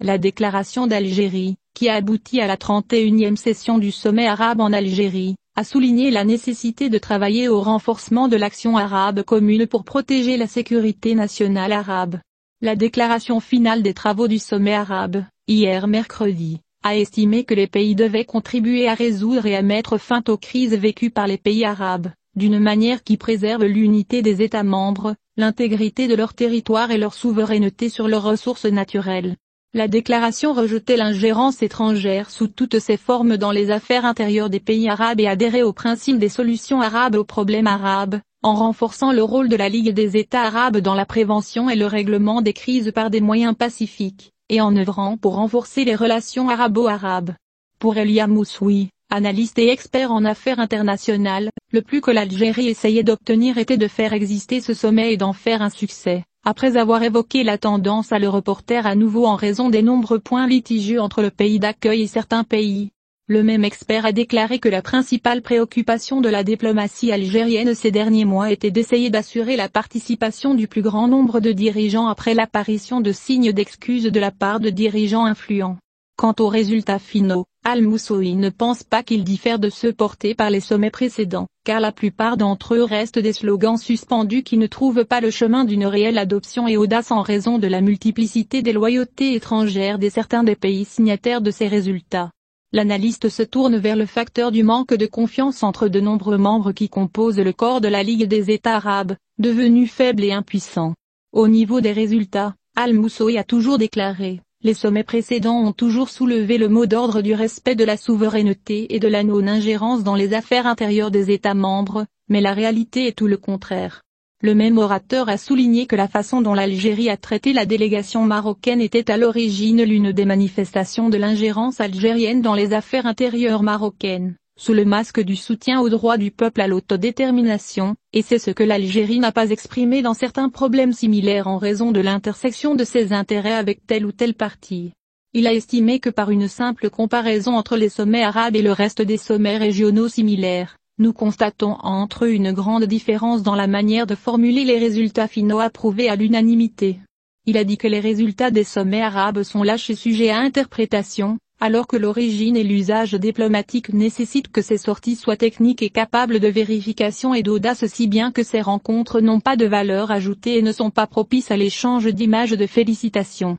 La déclaration d'Algérie, qui a abouti à la 31e session du sommet arabe en Algérie, a souligné la nécessité de travailler au renforcement de l'action arabe commune pour protéger la sécurité nationale arabe. La déclaration finale des travaux du sommet arabe, hier mercredi, a estimé que les pays devaient contribuer à résoudre et à mettre fin aux crises vécues par les pays arabes, d'une manière qui préserve l'unité des États membres, l'intégrité de leur territoire et leur souveraineté sur leurs ressources naturelles. La déclaration rejetait l'ingérence étrangère sous toutes ses formes dans les affaires intérieures des pays arabes et adhérait au principe des solutions arabes aux problèmes arabes, en renforçant le rôle de la Ligue des États arabes dans la prévention et le règlement des crises par des moyens pacifiques, et en œuvrant pour renforcer les relations arabo-arabes. Pour Elia Moussoui, analyste et expert en affaires internationales, le plus que l'Algérie essayait d'obtenir était de faire exister ce sommet et d'en faire un succès. Après avoir évoqué la tendance à le reporter à nouveau en raison des nombreux points litigieux entre le pays d'accueil et certains pays. Le même expert a déclaré que la principale préoccupation de la diplomatie algérienne ces derniers mois était d'essayer d'assurer la participation du plus grand nombre de dirigeants après l'apparition de signes d'excuses de la part de dirigeants influents. Quant aux résultats finaux, Al-Moussoui ne pense pas qu'ils diffèrent de ceux portés par les sommets précédents, car la plupart d'entre eux restent des slogans suspendus qui ne trouvent pas le chemin d'une réelle adoption et audace en raison de la multiplicité des loyautés étrangères de certains des pays signataires de ces résultats. L'analyste se tourne vers le facteur du manque de confiance entre de nombreux membres qui composent le corps de la Ligue des États arabes, devenu faible et impuissant. Au niveau des résultats, Al-Moussoui a toujours déclaré: les sommets précédents ont toujours soulevé le mot d'ordre du respect de la souveraineté et de la non-ingérence dans les affaires intérieures des États membres, mais la réalité est tout le contraire. Le même orateur a souligné que la façon dont l'Algérie a traité la délégation marocaine était à l'origine l'une des manifestations de l'ingérence algérienne dans les affaires intérieures marocaines, sous le masque du soutien au droit du peuple à l'autodétermination, et c'est ce que l'Algérie n'a pas exprimé dans certains problèmes similaires en raison de l'intersection de ses intérêts avec tel ou tel parti. Il a estimé que par une simple comparaison entre les sommets arabes et le reste des sommets régionaux similaires, nous constatons entre eux une grande différence dans la manière de formuler les résultats finaux approuvés à l'unanimité. Il a dit que les résultats des sommets arabes sont lâches et sujets à interprétation, alors que l'origine et l'usage diplomatique nécessitent que ces sorties soient techniques et capables de vérification et d'audace, si bien que ces rencontres n'ont pas de valeur ajoutée et ne sont pas propices à l'échange d'images de félicitations.